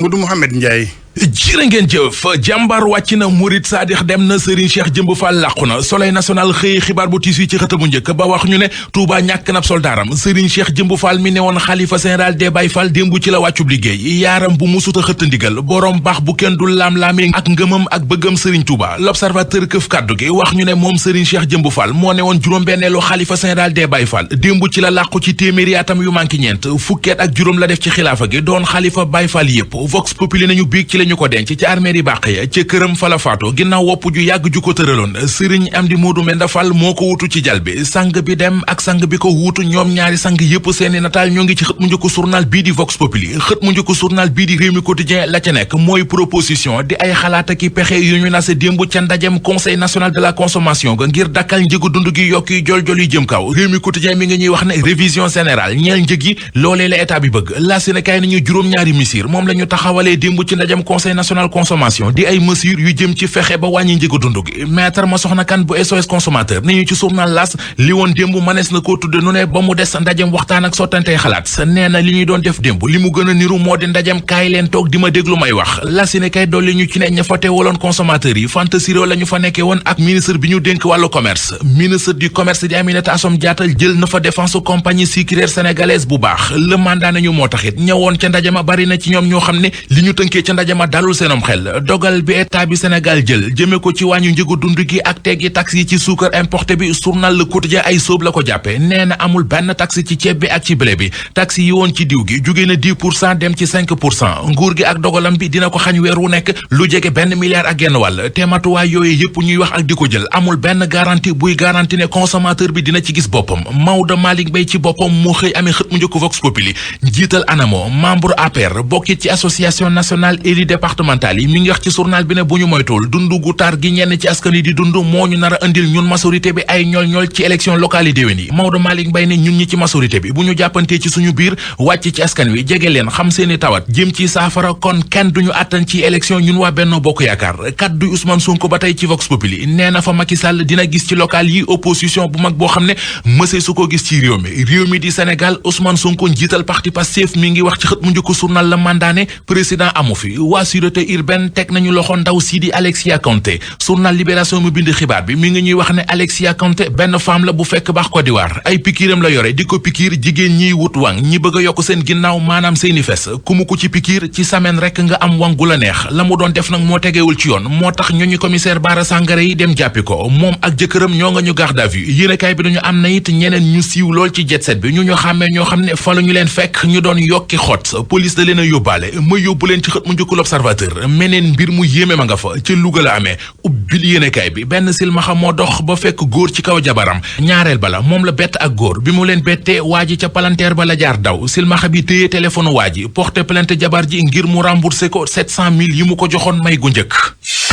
Modou Mouhamed Ndiaye. jërë ngeen jëf jàmbar wàcc na murit saadix dem na Serigne Cheikh Jëmb Fall làqu na Soleil national xëy xibaar bu tiis yi ci xët bu njëkk ba wax ñu ne Touba ñàkk na soldaaram Serigne Cheikh Jëmb Fall mi ne woon xalifa général des Baye Fall démb ci la wàccub liggéey yaaram bu musuta xëtt ndigal boroom baax bu kenn dul laam-laamee ak ngëmam ak bëggam Serigne Touba L'Observateur këf kàddu gi wax ñu ne moom Serigne Cheikh Jëmb Fall moo ne woon juróom-benneelu xalifa général des Baye Fall démb ci la làqu ci téeméeri atam yu manki ñeent fukkeet ak juróom la def ci xilaafa gi doon xalifa Baye Fall yépp Vox Populi nañu biig ci lañu ko denc ci armeeri bàq ya ca këram fa la faatu ginnaaw wopp ju yàgg ju ko tëraloon Sëriñ Amdi Moodu Menda Fall moo ko wutu ci jal bi sang bi dem ak sang bi ko wuutu ñoom ñaari sang yépp seeni nataal ñoo ngi ci xët mu njëkk journal bii di Vox Populi xët mu njëkk journal bii di Rewmi Quotidien la ca nekk mooy proposition di ay xalaat ak i pexe yu ñu nase démb ca ndajem conseil national de la consommation ga ngir dakkal njëgu dund gi yokk yi jol-jol yi jëm kaw Rewmi Quotidien mi ngi ñuy wax ne révision générale ñeel njëg yi loolee la état bi bëgg la Sénégal nañu juróom-ñaari misir moom la ñu taxawalee démb ci ndajem conseil national consommation di ay mesures yu jëm ci fexe ba wàññi njëgu dund gi maître ma soxna kan bu SOS consommateur ni ñu ci journal L'As li woon démb mënees na koo tudde nu ne ba mu des ndajem waxtaan ak sottantey xalaat nee na li ñuy doon def démb li mu gën a niru moo di ndajem kaay leen toog di ma déglu may wax la si ne kay dolli ñu ci ne ña fa teewaloon consommateur yi Fanta Siré la ñu fa nekkee woon ak ministre bi ñu dénk wàllu commerce ministre du commerce di Aminata Assome Diatta jël na fa défense compagnie sucrière sénégalaise bu baax le mandat nañu moo taxit ñëwoon ca ndajama bari na ci ñoom ñoo xam ne li ñu tënkee ca ndajama dalul seenom xel dogal bi état bi Sénégal jël jëme ko ci wàññu njëgu dund gi ak teggi taxe yi ci suukar importé bi journal Le Quotidien ay sóob la ko jàppe nee na amul benn taxe ci ceeb bi ak ci blé bi taxe yi woon ci diw gi jóge na 10% dem ci 5% nguur gi ak dogalam bi dina ko xañ weer wu nekk lu jege benn milliard ak genn wàll te matuwaay yooyu yépp ñuy wax ak di ko jël amul benn garantie buy garantie ne consommateur bi dina ci gis boppam Maodo Malick Mbaye ci boppam moo xëy amee xët mu njëkk Vox Populi njiital ANAMO membre APR bokkit ci association nationale élus départementale yi mi ngi wax ci journal bi ne bu ñu moytuwul dund gu tar gi ñenn ci askan yi di dund moo ñu nar a indil ñun majorité bi ay ñool ci élection locale yi déwén yi Maodo Malick Mbaye ne ñun ñi ci majorité bi bu ñu jàppantee ci suñu biir wàcc ci askan wi jege leen xam seeni tawat jëm ci saafara kon kenn duñu àttan ci élection ñun waa Benno Bokk Yaakaar kaddu Ousmane Sonko ba tey ci Vox Populi nee na fa Macky Sall dina gis ci local yi opposition bu mag boo xam ne mësee su ko gis ci réew mi di Sénégal Ousmane Sonko njiital parti Pastef mi ngi wax ci xët mu njëkk journal La Mandat ne président amu fi waa sûreté urbaine teg nañu loxo ndaw si di Alexia Kanté journal Libération mu bind xibaar bi mi ngi ñuy wax ne Alexia Kanté benn femme la bu fekk baax Côte d'Ivoire ay pikiiram la yore di ko pikiir jigéen ñiy wut wang ñi bëgg a yokk seen ginnaaw maanaam seeni fes ku mu ko ci pikiir ci semaine rek nga am wang gu la neex la mu doon def nag moo tegewul ci yoon moo tax ñooñu commissaire Bara Sangaré yi dem jàppi ko moom ak jëkkëram ñoo nga ñu garde à vue yéenekaay bi dañu am na it ñeneen ñu siiw lool ci jet set bi ñu xàmmee ñoo xam ne fa la ñu leen fekk ñu doon yokki xot police da leen a yóbbaale ma yóbbu leen ci xët mu njëkk L'Observateur meneen mbir mu yéeme ma nga fa ca Louga la amee ubbil yéenekaay bi benn silmaxa moo dox ba fekk góor ci kaw jabaram ñaareel bala moom la bett ak góor bi mu leen bettee waa ji ca palanteer ba la jaar daw silmaxa bi téye téléphone waa ji porté plainte jabar ji ngir mu remboursé ko 700 000 yi mu ko joxoon may gu njëkk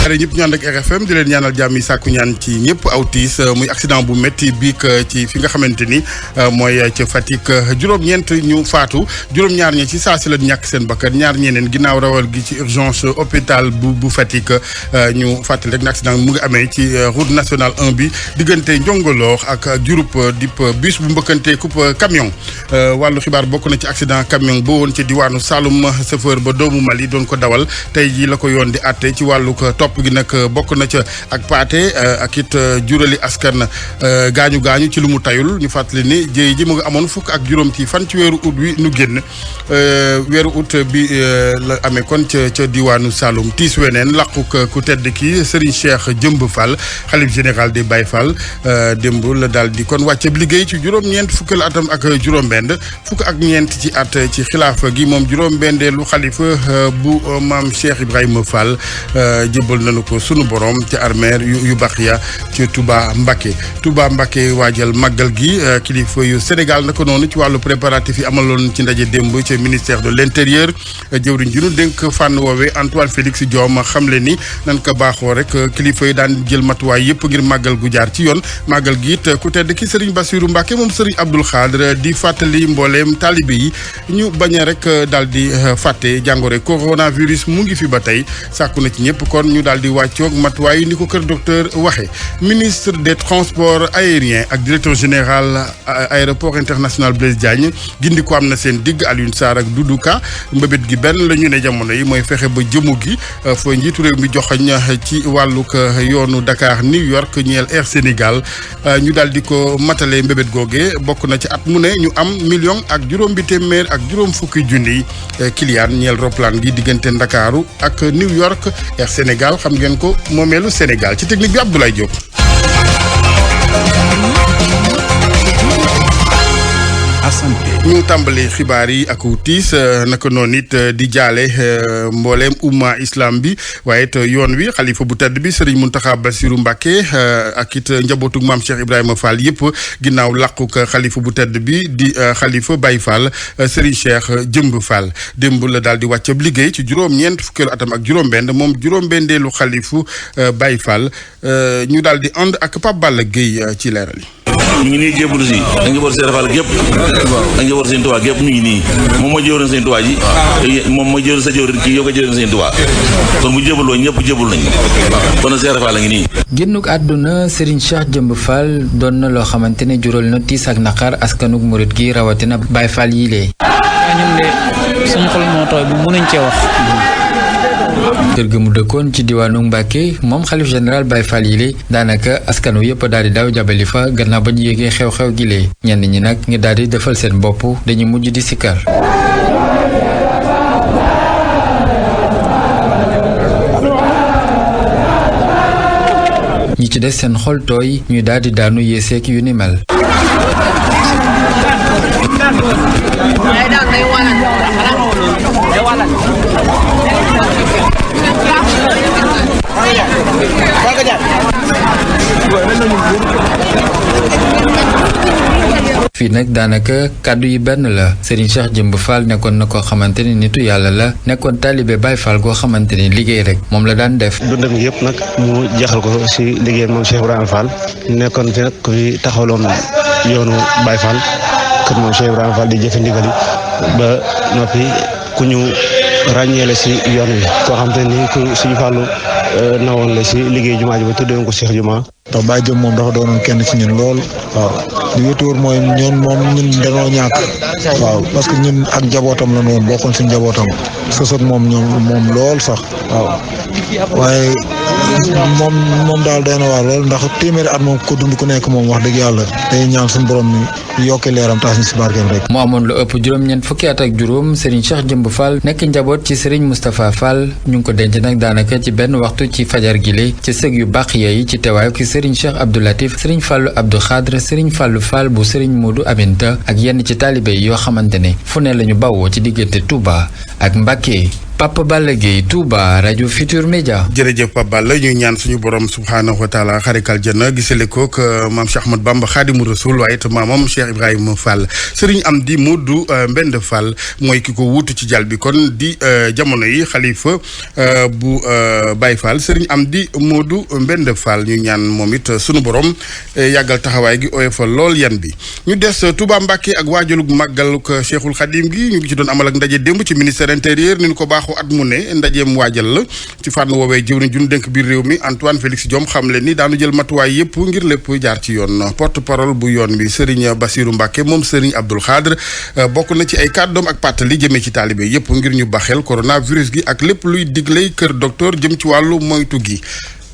ñëpp ñu ànd ak RFM di leen ñaanal jàmm yi sàkku ñaan ci ñëpp aw tiis muy accident bu métti biik ci fi nga xamante ni mooy ca Fatick juróom-ñeent ñu faatu juróom-ñaar ñi ci saa si la ñàkk seen bakkan ñaar ñeneen ginnaaw rawal gi ci urgence hôpital bu Fatick ñu fàttali rek ne accident mu ngi amee ci route nationale 1 bi diggante Njongoloor ak Diouroup dip bus bu mbëkkante coupe camion wàllu xibaar bokk na ci accident camion ba woon ci diwaanu Saloum chauffeur ba doomu Mali doon ko dawal tey ji la ko yoon di àtte ci wàllu topp gi nag bokk na ca ak paate ak it jurali askan gaañu ci lu mu tayul ñu fàttali ni jéey ji mu ngi amoon fukk ak juróom ci fan ci weeru août wi nu génn weeru août bi la amee kon ca diwaanu Saloum tiis weneen làquk ku tedd ki Serigne Cheikh Jëmb Fall xalif général des Baye Fall démb la daal di kon wàcceeb liggéey ci juróom-ñeent fukkal atam ak juróom-benn fukk ak ñeent ci at ci xilaafa gi moom juróom-bendeelu xalifa bu maam Cheikh Ibrahima Fall jébbal nañu ko sunu borom ca armeer yu Baxiya ci Touba Mbacké waajal màggal gi kilifa yu Sénégal naka noonu ci wàllu préparatif yi amaloon ci ndaje démb ca ministère de l'intérieur jëwriñ ji nu dénk fànn woowee Antoine Félix Diome xamle ni nan ko baaxoo rek kilifa yi daan jël matuwaay yëpp ngir màggal gu jaar ci yoon màggal gi it ku tedd ki Serigne Bassirou Mbacké moom Serigne Abdoul Khadre di fàttali mbooleem taalibe yi ñu bañ a rek daal di fàtte jàngoro coronavirus mu ngi fi ba tey sàkku na ci ñëpp kon ñu daal di wàccoog matuwaay ni ko kër docteur waxe ministre des transports aériens ak directeur général aéroport international Blaise Diagne gindi ko am na seen digg Alioune Sarr ak Doudou Ka mbébét gi benn la ñu ne jamono yi mooy fexe ba jëmu gi fa njiitu réew mi joxoñ ci wàllug yoonu Dakar New York ñeel Air Sénégal ñu daal di ko matale mbébét googe bokk na ci at mu ne ñu am million ak juróom bi téeméer ak juróom fukki junni client ñeel roplaan gi diggante Ndakaaru ak New York. Air Sénégal xam ngeen ko moomeelu Sénégal ci technique bi Abdoulaye Diop. ñu tàmbali xibaar yi ak tiis naka noonu it di jaale mbooleem umma islam bi waaye it yoon wi xalifa bu tedd bi Serigne Mountakha Bassirou Mbacké ak it njabootug maam Cheikh Ibrahima Fall yëpp ginnaaw làquk xalifa bu tedd bi di xalifa Baye Fall Serigne Cheikh Jëmb Fall démb la daal di wàccab liggéey ci juróom-ñeent fukkeelu atam ak juróom-benn moom juróom-benneelu xalifu Baye Fall ñu daal di ànd ak Pape Balla Gueye ci leeral yi. ñu ngi nii jébbalu si da nga war seen rafal gépp da nga war seen tuwaa gépp ñu ngi nii moom mooy jëwriñ seen tuwaa ji moom mooy jëwriñ sa jëwriñ kii yow ko jëwriñ seen tuwaa kon bu jébbaloo ñëpp jébbal nañ kon na seen rafal la ngi nii. génnuk àdduna Serigne Cheikh Jëmb Fall doon na loo xamante ne jural na tiis ak naqar askanuk murit gi rawatina Baye Fall yi lee ñun de suñu xol moo tooy bu mënuñ cee wax. kër ga mu dëkkoon ci diwaanu Mbàkke moom xalif général Baye Fall yi lee daanaka askanu yëpp daal di daw jabali fa gannaaw ba ñu yéegee xew-xew gi lee ñenn ñi nag ngi daal di defal seen bopp dañu mujj di sikkar. ñi ci des seen xol tooy ñuy daal di daanu yeeseek yu ni mel. fii nag daanaka kàddu yi benn la Serigne Cheikh Jëmb Fall nekkoon na koo xamante ni nitu yàlla la nekkoon taalibe Baye Fall goo xamante ni liggéey rek moom la daan def. dundam gi yëpp nag mu jeexal ko si liggéey moom Cheikh Ibrahima Fall nekkoon fi nag ku fi taxawloon yoonu Baye Fall kër moom Cheikh Ibrahima Fall di jëfe ndigali ba noppi ku ñu ràññeele si yoon wi koo xam te ni ku suñu fàllu nawoon la si liggéey jumaa ji ba tuddee ko Cheikh Juma. ndax Baye Jëm moom dafa doonoon kenn ci ñun lool. waaw li wétuwóor mooy ñun dañoo ñàkk. waaw parce que ñun ak njabootam la woon bokkoon si njabootam sosot moom lool sax. waaw waaye moom daal doy na waar lool ndax téeméeri at moom ko dund ku nekk moom wax dëgg yàlla day ñaan suñu borom ni yokki leeram taas ñu si barkeem rek. mu amoon lu ëpp juróom-ñeent fukki at ak juróom Serigne Cheikh Jëmb Fall nekk njaboot ci Serigne Moustapha Fall ñu ngi ko denc nag daanaka ci benn waxtu ci fajar gile ci sëg yu baax yi ci teewaayu ki Serigne Cheikh Abdou Latif Serigne Fallou Abdou Khadre Serigne Fallou Fall bu Serigne Modou Aminta ak yenn ci taalibe yi yoo xamante ne fu ne la ñu bawoo ci diggante Touba ak Mbacké. Papa Balla Gueye Touba rajo Futur Média. jërëjëf Papa Balla ñuy ñaan suñu borom subhaanahu wa taala xarikal janna gisale kook maam Cheikh Ahmad Bamba Xaadimu Rasul waaye it maamam Cheikh Ibrahima Fall Serigne Amdi Modou Mbend Fall mooy ki ko wuutu ci jal bi kon di jamono yi xalifa bu Baye Fall Serigne Amdi Modou Mbend Fall ñu ñaan moom it suñu borom yàggal taxawaay gi oyofal lool yan bi ñu des Touba Mbacké ak waajalug màggaluk Cheikhul Khadim gi ñu ngi ci doon amal ak ndaje démb ci ministère intérieur ni ñu ko baax at mu ne ndajeem waajal la ci fànn woowee jëwriñ ju ñu dénk biir réew mi Antoine Félix Diome xam leen ni daanu jël matuwaay yëpp ngir lépp jaar ci yoon porte parole bu yoon bi Serigne Bassirou Mbacké moom Serigne Abdoul Khadre bokk na ci ay kàddoom ak pàttali jëmee ci taalibe yëpp ngir ñu baxel coronavirus gi ak lépp luy digley kër docteur jëm ci wàllu moytu gi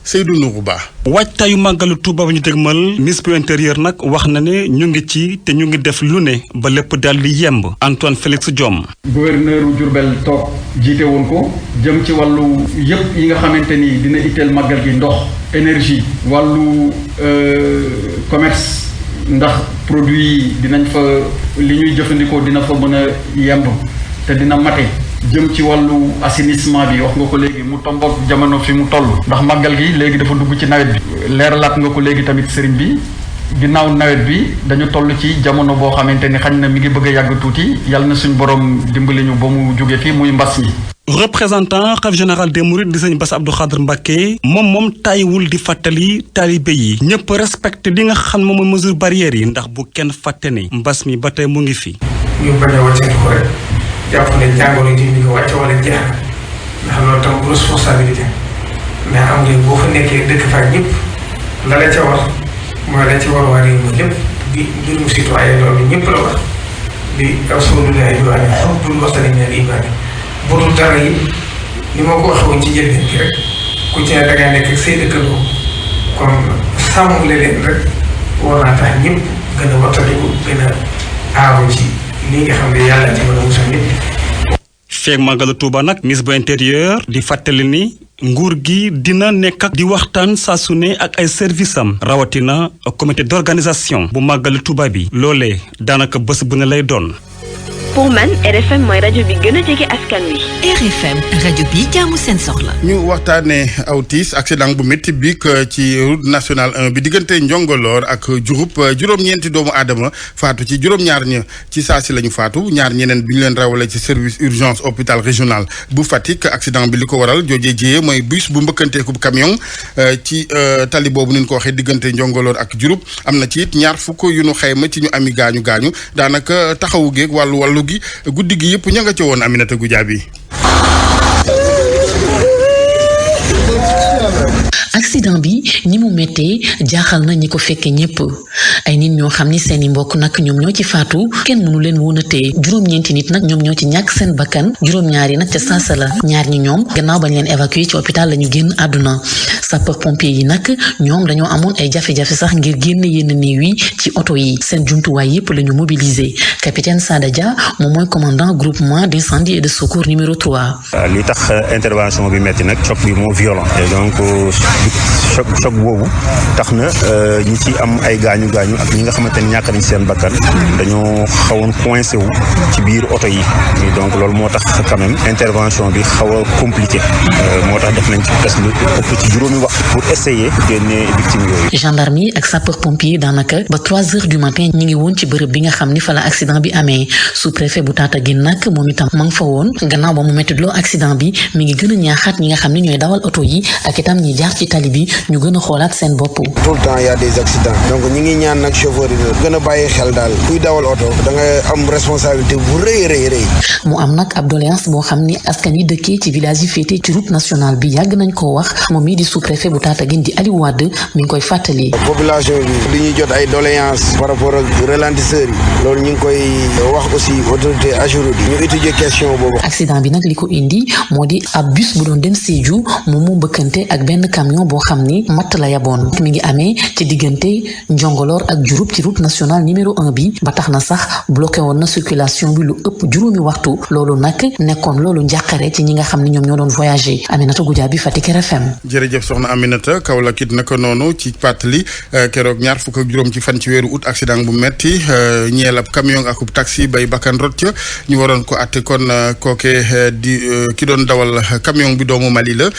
Seydou Nourou Ba. waajtaayu màggalu Touba bu ñu dégmal ministre bu intérieur nag wax na ne ñu ngi ci te ñu ngi def lu ne ba lépp daal di yemb Antoine Félix Diome. gouverneur u Diourbel toog jiite woon ko jëm ci wàllu yëpp yi nga xamante ni dina itteel màggal gi ndox énergie wàllu commerce ndax produit yi dinañ fa li ñuy jëfandikoo dina fa mën a yemb te dina mate. jëm ci wàllu assainissement bi wax nga ko léegi mu tombook jamono fi mu toll ndax màggal gi léegi dafa dugg ci nawet bi leeralaat nga ko léegi tamit sëriñ bi ginnaaw nawet bi dañu toll ci jamono boo xamante ni xañ na mi ngi bëgg a yàgg tuuti yàlla na suñ borom dimbali ñu ba mu jóge fii muy mbas mi. représentant xalif général des mourides di sëñ Bass Abdou Khadre Mbacké moom tàyyiwul di fàttali taalibe yi ñëpp respecté li nga xam moom mooy mesure barrières yi ndax bu kenn fàtte ne mbas mi ba tey mu ngi fi. ñu bañ a wàccandi ko rek jàpp ne jàngoro ji ñu ko wàcce wala jeex na ndax loolu tam bu responsabilité mais am ngeen boo fa nekkee dëkk fa ñëpp la la ca war mooy la ci war waa réew mi lépp di mbirum citoyen loolu ñëpp la war di rasulullahi di wax ne xubbul watani minal iman bu dul dara yi ni ma ko waxee woon ci njëlbeen gi rek ku ci ne dangay nekk ak say dëkkandoo kon sàmm leen rek war naa tax ñëpp gën a wattaliku gën a aaru ci li nga xam ne yàlla ci mën a musal ñëpp. feeg màggalu Tuuba nag ministre bu intérieur di fàttali ni nguur gi dina nekk ak di waxtaan saa su ne ak ay service am rawatina comité d'organisation bu màggalu Tuuba bi loolee daanaka bés bu ne lay doon. pour man RFM mooy rajo bi gën a jege askan wi. RFM rajo bi jaamu seen soxla. ñu waxtaanee aw tiis accident bu métti biig ci route nationale 1 bi diggante Njongoloor ak Diouroup juróom-ñeenti doomu aadama faatu ci juróom-ñaar ña ci saa si la ñu faatu ñaar ñeneen bi ñu leen rawale ci service urgence hôpital régional bu Fatick accident bi li ko waral joojee jiyee mooy bus bu mbëkkanteeku camion ci tali boobu ni ñu ko waxee diggante Njongoloor ak Diouroup am na ci it ñaar fukk yu nu xayma ci ñu ami gaañu daanaka taxawu geeg wàllu gi guddi gi yëpp ña nga ca woon Aminata Goudiaby. accident bi ni mu méttee jaaxal na ñi ko fekke ñépp ay nit ñoo xam ni seeni mbokk nag ñoom ñoo ci faatu kenn mënu leen woon a téye juróom-ñeenti nit nag ñoom ñoo ci ñàkk seen bakkan juróom-ñaari nag ca saasa la ñaar ñi ñoom gannaaw bañ leen évacuer ci hôpital la ñu génn àdduna sapeur pompier yi nag ñoom dañoo amoon ay jafe-jafe sax ngir génn yenn néew yi ci oto yi seen jumtuwaay yépp la ñu mobiliser capitaine Sada Dia moom mooy commandant groupement d'incendie et de secours numéro 3. li tax intervention bi metti nag choc bi moo violent et donc choc boobu tax na ñi ci am ay gaañu ak ñi nga xamante ni ñàkk nañ seen bakkan dañoo xawoon coincé wu ci biir oto yi donc loolu moo tax quand même intervention bi xaw a compliqué moo tax def nañ ci presque lu ëpp ci juróomi waxtu pour essayer génne victime yooyu. gendarmerie ak sapeur pompier daanaka ba 3 heures du matin ñi ngi woon ci bërëb bi nga xam ni fa la accident bi amee sous-préfet bu Tataguine nag moom itam ma nga fa woon gannaaw ba mu mettitloo accident bi mi ngi gën a ñaaxaat ñi nga xam ni ñooy dawal oto yi ak itam ñi jaar ci tali bi ñu gën a xoolaat seen bopp. tout le temps y a des accidents donc ñi ngi ñaan nag chauffeur yi gën a bàyyi xel daal kuy dawal oto da nga am responsabilité bu rëy. mu am nag ab doléance boo xam ni askan yi dëkkee ci village yi féetee ci route nationale bi yàgg nañ koo wax moom mii di sous-préfet bu Tataguine di Aliou Wade mi ngi koy fàttali. population bi li ñuy jot ay doléance par rapport ak ralentisseurs yi loolu ñu ngi koy wax aussi autorité Ageroute yi ñu étudier question boobu. accident bi nag li ko indi moo di ab bus bu doon dem Sédhiou moom mu mbëkkante ak benn camion boo xam ni matt la yaboon mi ngi amee ci diggante Njongoloor ak Diouroup ci route nationale numéro 1 bi ba tax na sax bloqué woon na circulation bi lu ëpp juróomi waxtu loolu nag nekkoon loolu njàqare ci ñi nga xam ne ñoom ñoo doon voyager Aminata Goudiaby Fatick RFM. jërëjëf soxna Aminata Kaolack it naka noonu ci pàttali keroog ñaar fukk ak juróom ci fan ci weeru août accident bu metti ñeel ab camion ak taxi bay bakkan rot ca ñu waroon ko àtte kon kooke di ki doon dawal camion bi doomu Mali la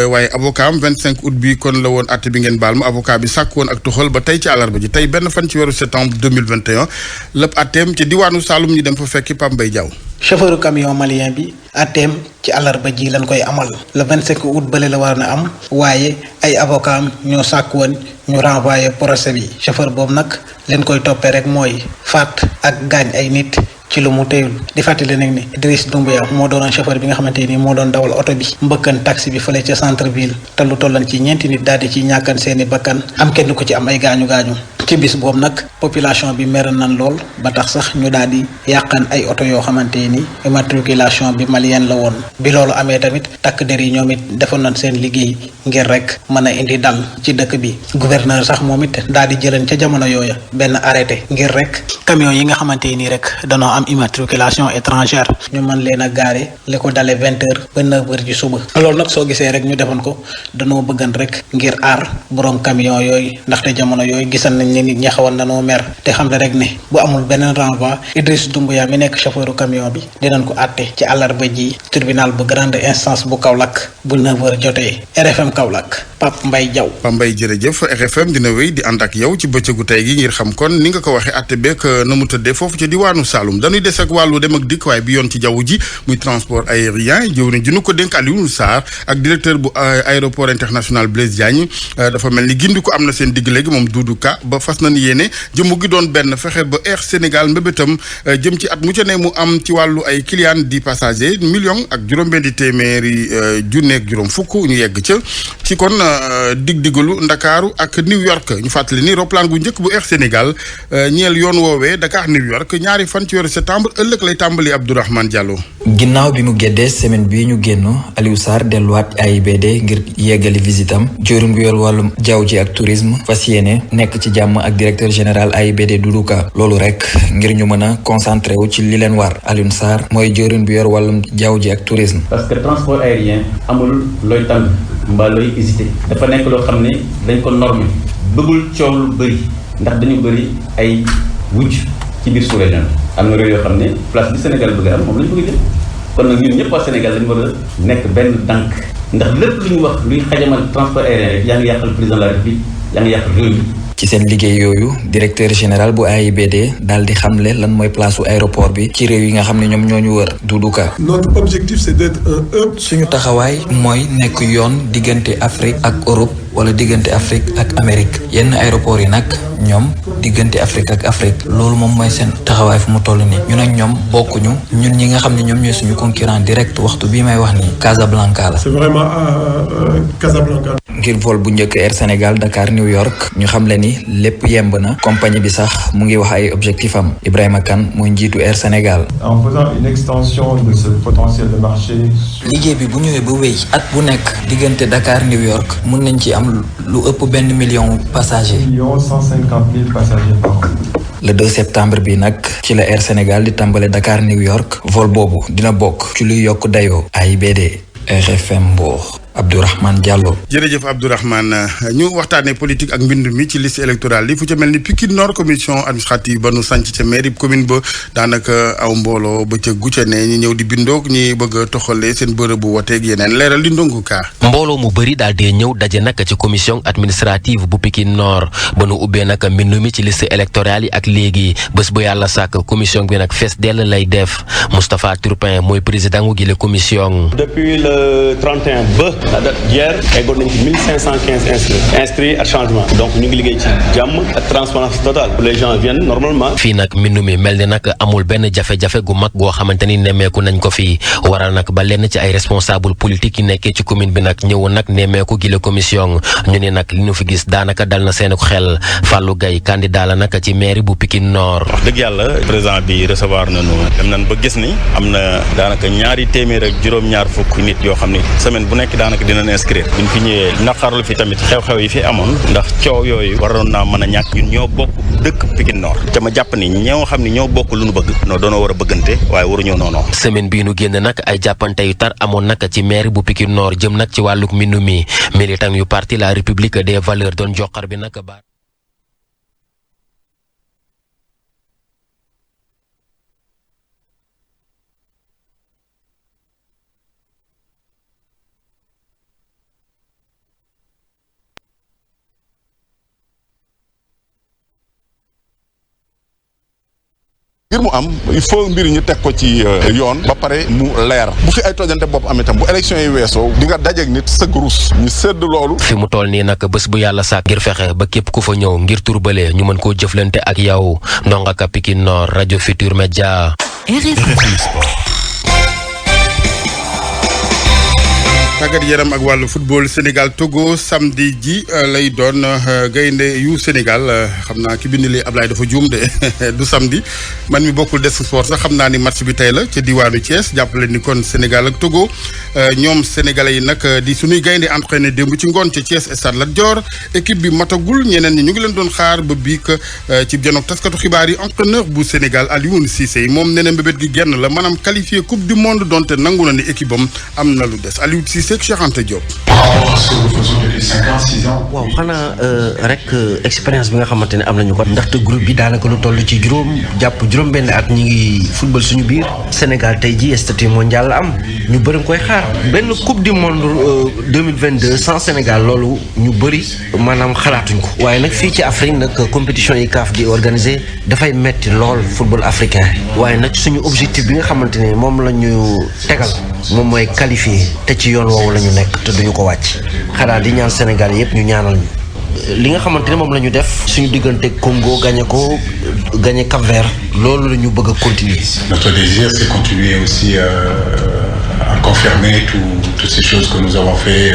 waaye avocat am 25 août bi kon la woon àtte bi ngeen baal ma avocat bi sàkk woon ak tuxal ba tey ci àllarba ji tey benn fan ci weeru septembre 2021 lépp àtteem ci diwaanu Saloum ñu dem fa fekki Pape Mbaye Diaw. chauffeur camion malien bi àtteem ci àllarba ji lañ koy amal le 25 août bële la war na am waaye ay avocat am ñoo sàkk woon ñu renvoyé procès bi chauffeur boobu nag leen koy toppee rek mooy faat ak gaañ ay nit ci lu mu teyul di fàttali nag ni Idriss Doumbouya moo doonoon chauffeur bi nga xamante ni moo doon dawal oto bi mbëkkan taxi bi fële ca centre ville te lu tollan ci ñeenti nit daal di ci ñàkkan seeni bakkan am kenn ko ci am ay gaañu ci bis boobu nag population bi mer nan lool ba tax sax ñu daal di yàqan ay oto yoo xamante ni immatriculation bi malien la woon bi loolu amee tamit takk der yi ñoom it defoon nañ seen liggéey ngir rek mën a indi dal ci dëkk bi gouverneur sax moom it daal di jëlan ca jamono yooya benn arrêté ngir rek camion yi nga xamante ni rek danoo am immatriculation étrangère ñu mën leen a gaare li ko dale 20 heures ba 9 heures ci suba loolu nag soo gisee rek ñu defoon ko danoo bëggan rek ngir aar borom camion yooyu ndaxte jamono yooyu gisan nañ ne nit ñi xawoon nanoo mer te xam le rek ne bu amul beneen renvoi Idriss Doumbouya mi nekk chauffeuru camion bi dinañ ko àtte ci àllarba ji tribunal bu grande instance bu Kaolack bu 9 heures jotee RFM Kaolack Pape Mbaye Diaw. Pape Mbaye jërëjëf. RFM dina wéy di ànd ak yow ci bëccëgu tey gi ngir xam kon ni nga ko waxee àtte beeg na mu tëddee foofu ca diwaanu Saloum dañuy des ak wàllu dem ak dikk waaye bi yoon ci jaww ji muy transport aérien jëwriñ ji nu ko dénk Alioune Sarr ak directeur bu aéroport international Blaise Diagne dafa mel ni gindi ko am na seen digg léegi moom Doudou Ka ba fas nañu yéene jëmu gi doon benn fexe ba Air Sénégal mbébétam jëm ci at mu ca ne mu am ci wàllu ay clients di passager million ak juróom-benn téeméeri junneeg juróom fukk ñu yegg ca ci kon dig-digalu Ndakaaru ak New York ñu fàttali ni roplaan gu njëkk bu Air Sénégal ñeel yoon woowee Dakar New York ñaari fan ci weeru septembre ëllëg lay tàmbali Abdourahmane Diallo. ginnaaw bi mu géddee semaine bii ñu génn Aliou Sarr delluwaat AIBD ngir yeggali visitam jëwriñ bu yor wàllum jaww ji ak tourisme fas yéene nekk ci jàmm ak directeur général AIBD Doudou Ka loolu rek ngir ñu mën a concentré wu ci li leen war Aliou Sarr mooy jëwriñ bu yor wàllum jaww ji ak tourisme. parce que transport aérien amul looy tànn mbaa looy hésité dafa nekk loo xam ne dañ ko normé bëggul coow lu bëri ndax dañu bëri ay wujj ci biir sous-région am na réew yoo xam ne place bi Sénégal bëgg a am moom la ñu bëgg a jël kon nag ñun ñëpp waa Sénégal dañu war a nekk benn dànk ndax lépp lu ñu wax luy xajamal transport aérien rek yaa ngi yàqal président de la République yaa ngi yàqal réew mi. ci seen liggéey yooyu directeur général bu AIBD daal di xamle lan mooy place su aéroport bi ci réew yi nga xam ne ñoom ñoo ñu wër Doudou Ka. notre objectif c'est d'être un hub. suñu taxawaay mooy nekk yoon diggante Afrique ak Europe wala diggante Afrique ak Amérique yenn aéroport yi nag ñoom diggante Afrique ak Afrique loolu moom mooy seen taxawaay fu mu toll nii ñun ak ñoom bokkuñu ñun ñi nga xam ne ñoom ñooy suñu concurrent direct waxtu bii may wax nii Casablanca la. c'est vraiment Casablanca. ngir vol bu njëkk Air Sénégal Dakar New York ñu xam le ni lépp yemb na compagnie bi sax mu ngi wax ay objectif am Ibrahima Kane mooy njiitu Air Sénégal. en faisant une extension de ce potentiel de marché. liggéey bi bu ñëwee ba wéy at bu nekk diggante Dakar New York mun nañ ci am lu ëpp 1 million passagers. 150 000 passagers par an. le 2 septembre bi nag ci la Air Sénégal di tàmbale Dakar New York vol boobu dina bokk ci luy yokk dayoo AIBD RFM Mbour. Abdourahmane Diallo. jërëjëf Abdourahmane ñu waxtaanee politique ak mbind mi ci liste électorale yi fu ca mel ni Pikine Nord commission administrative ba nu sanc ca mairie commune ba daanaka aw mbooloo ba ca gucca ne ñi ñëw di bindoog ñi bëgg a toxalee seen bërëb bu woteeg yeneen leeral di ndongu kaa. mbooloo mu bëri daal di ñëw daje nag ci commission administrative bu Pikine Nord ba nu ubbee nag mbind mi ci liste électorale yi ak léegi bés bu yàlla sàkk commission bi nag fees dell lay def Moustapha Turpin mooy président wu gile commission. depuis le 31 ba. la date hier eggoon nañ ci 1515 inscrits ak changement donc ñu ngi liggéey ci jàmm ak transparence totale les gens viennent normalement. fii nag mbindu mi mel ni nag amul benn jafe-jafe gu mag goo xamante ni nemmeeku nañ ko fii waral nag ba lenn ci ay responsable politique yi nekkee ci commune bi nag ñëwoon nag nemmeeku gile commission ñu ne nag li ñu fi gis daanaka dal na seen xel Fallou Gaye candidat la nag ci mairie bu Pikine Nord. wax dëgg yàlla président bi recevoir nañu dem nañ ba gis ni am na daanaka ñaari téeméer ak juróom-ñaar fukk nit yoo xam ni semaine bu nekk daanaka dinañ inscrire buñ fi ñëwee naqarlu fi tamit xew-xew yi fi amoon ndax coow yooyu waroon naa mën a ñàkk ñun ñoo bokk dëkk Pikine Nord te ma jàpp ni ñoo xam ni ñoo bokk lu nu bëgg noo doonoo war a bëggante waaye waruñoo noonoo. semaine bii nu génn nag ay jàppante yu tar amoon nag ci maire bu Pikine Nord jëm nag ci wàlluk mbindu mi militant yu parti la République des valeurs doon joxar bi nag ba ngir mu am il faut mbir ñu teg ko ci yoon ba pare mu leer bu fi ay tojante bopp am itam bu élection yi weesoo di nga dajeeg nit sëgg rus ñu sédd loolu. fi mu toll nii nag bés bu yàlla sàkk ngir fexe ba képp ku fa ñëw ngir turbale ñu mën koo jëflante ak yow Ndonga Ka Pikine Nord rajo Futur Média. tàggat yaram ak wàllu football Sénégal Togo samedi ji lay doon gaynde yu Sénégal xam naa ki bind li Ablaye dafa juum de du samedi man mi bokkul des sport sax xam naa ni match bi tey la ca diwaanu Thiès jàppale ni kon Sénégal ak Togo ñoom sénégalais yi nag di suñuy gaynde entraîné démb ci ngoon ca Thiès stade Lat Dior équipe bi matagul ñeneen ñi ñu ngi leen doon xaar ba biik ci janook taskatu xibaar yi entraîneur bu Sénégal Aliou Cissé moom nee na mbébét gi genn la maanaam qualifié coupe du monde donte nangu na ni équipe am na lu des Aliou Cissé Cheikh Anta Diop. waaw xanaa rek expérience bi nga xamante ne am nañu ko ndaxte groupe bi daanaka lu toll ci juróom benn at ñi ngi football suñu biir Sénégal tey ji statut mondial la am ñu bëri nga koy xaar Qatar benn coupe du monde 2022 sans Sénégal loolu ñu bëri maanaam xalaatuñ ko waaye nag fii ci Afrique nag compétition yi CAF di organiser dafay metti lool football africain waaye nag suñu objectif bi nga xamante ne moom la ñu tegal moom mooy qualifier te ci yoon woowu la ñu nekk te duñu ko wàcc xanaa di ñaan Sénégal yëpp ñu ñaanal ñu li nga xamante ne moom la ñu def suñu diggante Congo gagné Cap-Vert loolu la ñu bëgg a continuer. Notre désir c'est continuer aussi à confirmer toutes ces choses que nous avons fait.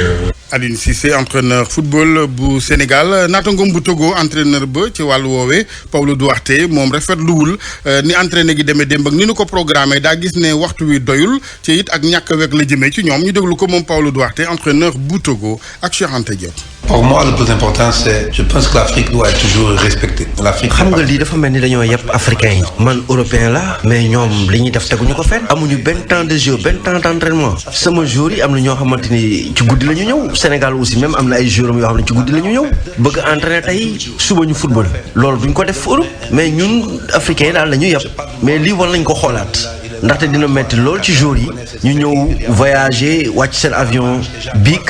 Aliou Cissé entraîneur football bu Sénégal naatangom bu Togo entraîneur ba ci wàllu woowee Paulo Duarte moom rafetluwul ni entraîné gi demee démb ak ni nu ko programmé daa gis ne waxtu wi doyul ci it ak ñàkk a wekk la jëmee ci ñoom ñu déglu ko moom Paulo Duarte entraîneur bu Togo ak Cheikh Anta Diop. Pour moi le plus important c'est je pense que l'Afrique doit être toujours respectée. l'Afrique xam nga lii dafa mel ni dañoo yëpp africain yi man européen la mais ñoom li ñuy def teguñu ko fenn amuñu benn temps de jeu benn temps d'entraînement sama jour yi am na ñoo xamante ni ci guddi la ñu ñëw Sénégal aussi même am na ay joueurs yoo xam ne ci guddi la ñu ñëw bëgg entraîner tey suba ñu football loolu duñ ko def Europe mais ñun africain yi daal la ñu yëpp mais lii war nañ ko xoolaat ndaxte dina metti lool ci jour yi ñu ñëw voyager wàcc seen avion biig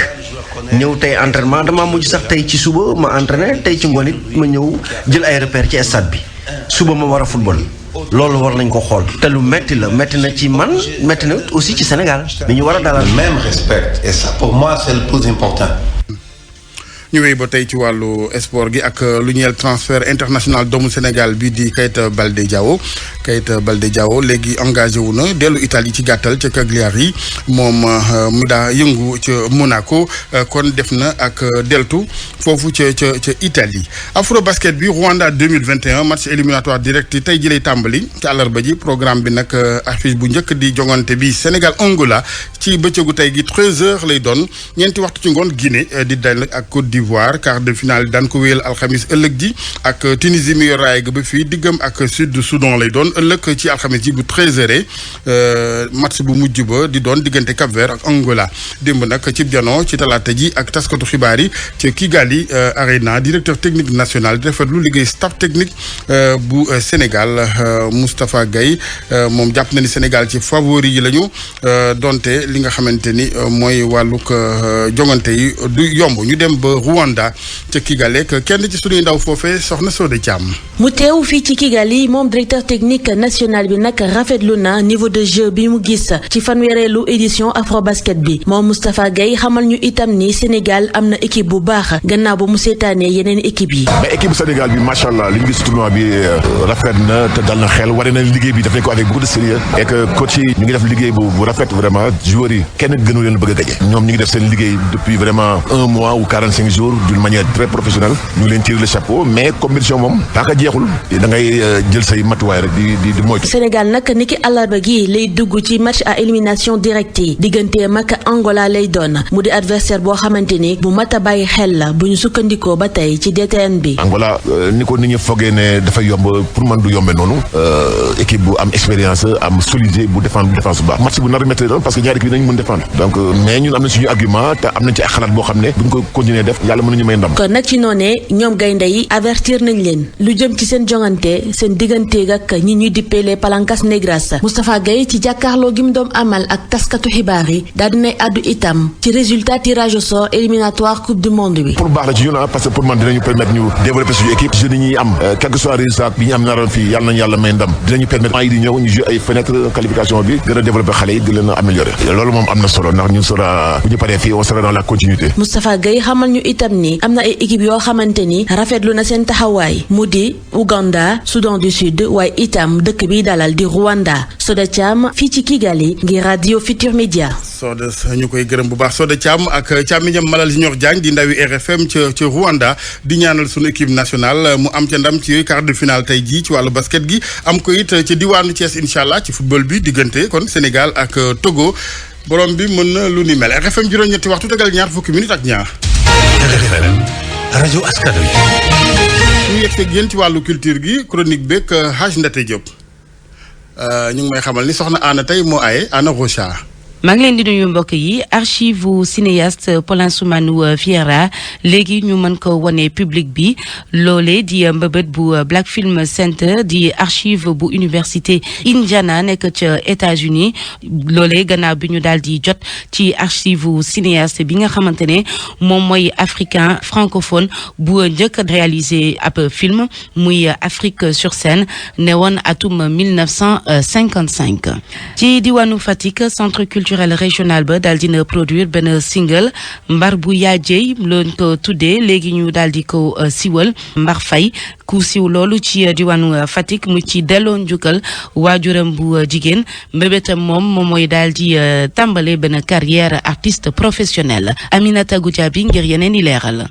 ñëw tey entraînement damaa mujj sax tey ci suba ma entraîné tey ci ngoon it ma ñëw jël ay repères ci stade bi suba ma war a football loolu war nañ ko xool te lu metti la metti na ci man metti na aussi ci Sénégal mais ñu war a dalal même respect et ça pour moi c'est le plus important. ñu wéy ba tey ci wàllu sport gi ak lu ñeel transfert international doomu Sénégal bi di Keita Baldé Diao léegi engagé wu na dellu Italie ci gàttal ca Cagliari moom mu daa yëngu ca Monaco kon def na ak deltu foofu ca Italie. Afro basket bi Rwanda 2021 match éliminatoire direct tey ji lay tàmbali ci àllarba ji programme bi nag affiche bu njëkk di jongante bi Sénégal Angola ci bëccëgu tey gi 13h lay doon ñeenti waxtu ci ngoon Guinée di dal ak Côte d'Ivoire quart de finale daan ko wéyal alxamis ëllëg ji ak Tunisie mi yor raay ga ba fii diggam ak Sud Soudan lay doon ëllëg ci alxamis ji bu 13h match bu mujj ba di doon diggante Cap-Vert ak Angola démb nag cib janoo ci talaata ji ak taskatu xibaar yi ci Kigali Arena directeur technique national di rafetlu liggéey staff technique bu Sénégal Moustapha Gaye moom jàpp na ni Sénégal ci favori yi lañu donte li nga xamante ni mooy wàllug jongante yi du yomb ñu dem ba Rwanda ca Kigali kenn ci suñuy ndaw foofee soxna Sode Thiam. mu teew fii ci Kigali moom directeur technique national bi nag rafetlu na niveau de jeu bi mu gis ci fanweereelu édition Afrobasket bi moom Moustapha Gaye xamal ñu itam ni Sénégal am na équipe bu baax gannaaw ba mu seetaanee yeneen équipe yi. mais équipe Sénégal bi macha allah li ñu gis tournoi bi rafet na te dal na xel waree na liggéey bi daf nañ ko avec beaucoup de sérieux et que coach yi ñu ngi def liggéey bu rafet vraiment joueurs yi kenn gënu leen bëgg a gañe ñoom ñu ngi def seen liggéey depuis vraiment 1 mois ou 45 jours d'une manière très professionnelle ñu leen tirer le chapeau mais compétition moom tant que jeexul da ngay jël say matuwaay rek di moytu. Sénégal nag niki àllarba gi lay dugg ci match à élimination directe yi digganteem ak Angola lay doon mu di adversaire boo xamante ni bu mat a bàyyi xel la bu ñu sukkandikoo ba tey ci DTN bi. Angola ni ko nit ñi foogee ne dafa yomb pour man du yombe noonu équipe bu am expérience am solide bu défense bu baax match bu nar a métti doon parce que ñaari équipe nañu mën défendre donc mais ñun am nañ suñu argument te am nañ ci ay xalaat boo xam ne buñ ko continuer def yàlla mën nañu may ndam. kon nag ci noonee ñoom gaynde yi avertir nañ leen lu jëm ci seen jongante seen digganteeg ak ñi ñuy dippee les Palancas Negras Moustapha Gaye ci jàkkaarloo gi mu doon amal ak taskatu xibaar yi daal dinay àddu itam ci résultat tirage au sort éliminatoire coupe du monde bi. pour baax la ci ñun parce que pour man dinañu permettre ñu développer suñu équipe jeunes yi ñuy am quel que soit résultat bi ñu am naroon fii yàlla nañu yàlla may ndam dinañu permettre yi di ñëw ñu jouer ay fenêtre qualification bi gën a développer xale yi di leen a améliorer loolu moom am na solo ndax ñun sera bu ñu paree fii on sera dans la continuité. Moustapha Gaye xamal ñu itam ni am na ay équipe yoo xamante ni rafetlu na seen taxawaay mu di Ouganda Soudan du Sud waaye itam dëkk bi dalal di Rwanda Soda Thiam fii ci Kigali ngir radio Futur Média. Soda ñu koy gërëm bu baax Soda Thiam ak càmmiñam Malal Junior Diagne di ndawi RFM ca Rwanda di ñaanal sunu équipe nationale mu am ca ndam ci quart de finale tey jii ci wàllu basket gi am ko it ci diwaanu Thiès incha allah ci football bi diggante kon Sénégal ak Togo borom bi mën na lu ni mel RFM juróom-ñetti waxtu tegal ñaar fukki minutes ak ñaar. RFM rajo askan wi. ñu yegg seeg yéen ci wàllu culture gi chronique beeg Hadj Ndate Diop ñu ngi may xamal ni soxna Anna tey moo aaye Anna Rocha. maa ngi leen di nuyu mbokk yi archive cinéaste Paulin Soumanou Vieira léegi ñu mën ko wane public bi loolee di mbëbët bu Black Film Center di archive bu université Indiana nekk ca États-Unis loolee gannaaw bi ñu daal di jot ci archive cinéaste bi nga xamante ne moom mooy africain francophone bu njëkk réalisé ab film muy Afrique sur scène ne woon atum 1955 ci diwaanu Fatick centre culturel régional ba daal dina produire benn single mbar bu yaajey loon ko tuddee léegi ñu daal di ko siwal Mbar Faye ku siw loolu ci diwaanu Fatick mu ci delloo njukkal waajuram bu jigéen mbébétam moom mooy daal di tàmbale benn carrière artiste professionnel Aminata Goudiaby ngir yeneen i leeral.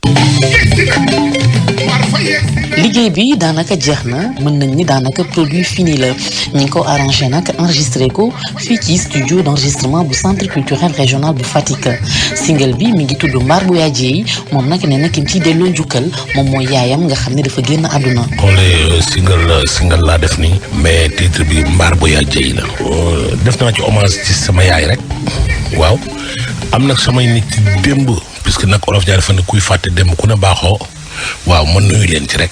liggéey bi daanaka jeex na mën nañ ni daanaka produit fini la ñi ngi ko arrangé nag enregistré ko fii ci studio d'enregistrement bu centre culturel régional bu Fatick single bi mi ngi tudd Mbar bu yaajee yi moom nag nee na ki mu ciy delloo njukkal moom mooy yaayam nga xam ne dafa génn àdduna. xoolee single laa def nii mais titre bi Mbar bu yaajee yi la def naa ci hommage ci sama yaay rek waaw am nag samay nit démb puisque nag olof ñaari fan kuy fàtte démb ku ne baaxoo waaw man nuyu leen ci rek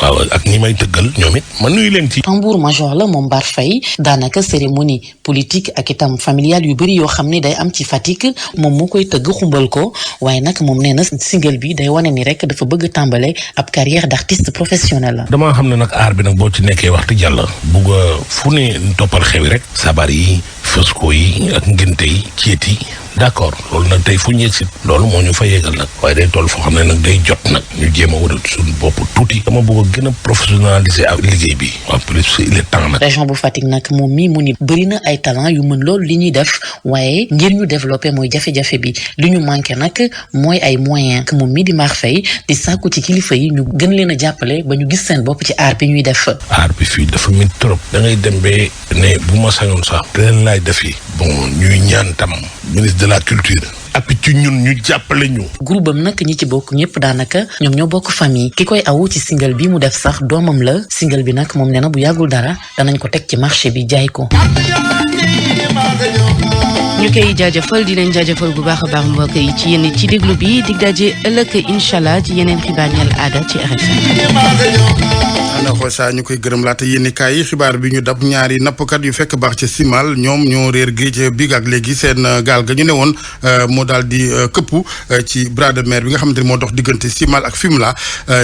waaw ak ñi may tëggal ñoom it man nuyu leen ci. tambour major la moom Mbar Faye daanaka cérémonie politique ak itam familiale yu bëri yoo xam ne day am ci Fatick moom moo koy tëgg xumbal ko waaye nag moom nee na single bi day wane ni rek dafa bëgg tàmbale ab carrière d'artiste professionnel la. damaa xam ne nag aar bi nag boo ci nekkee waxtu jàll bugg fu ne toppal xewi rek sabar yi fësko yi ak ngénte yi ceet yi d'accord loolu nag tey fu ñu yegg si loolu moo ñu fa yeggal nag waaye day toll foo xam ne nag day jot nag ñu jéem a war a suñu bopp tuuti dama bëgg a gën a professionnaliser ak liggéey bi waaw plus il est temps nag. région bu Fatick nag moom mii mu ni bëri na ay talent yu mën loolu li ñuy def waaye ngir ñu développer mooy jafe-jafe bi li ñu manqué nag mooy ay moyens moom mii di Mbar Faye di sàkku ci kilifa yi ñu gën leen a jàppale ba ñu gis seen bopp ci aar bi ñuy def. aar bi fii dafa mit trop da ngay dem ba ne bu ma sañoon sax leen laay def yi bon ñuy ñaan tam ministre de la culture ak ci ñun ñu jàppale ñu. groupe am nag ñi ci bokk ñëpp daanaka ñoom ñoo bokk famille ki koy awu ci single bi mu def sax doomam la single bi nag moom nee na bu yàggul dara danañ ko teg ci marché bi jaay ko. ñu koy jaajëfal di leen jaajëfal bu baax a baax mbokk yi ci yéen ci déglu bi dig daje ëllëg incha allah ci yeneen xibaar ñeel aada ci RFM. ana saa ñu koy gërëm laata yéen kaay yi xibaar bi ñu dab ñaari nappkat yu fekk baax ca Simal ñoom ñoo réer géej bi ak léegi seen gaal ga ñu ne woon moo daal di këppu ci bras de mer bi nga xamante ni moo dox diggante Simal ak Fimela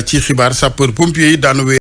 ci xibaar sapeur pompier yi daanu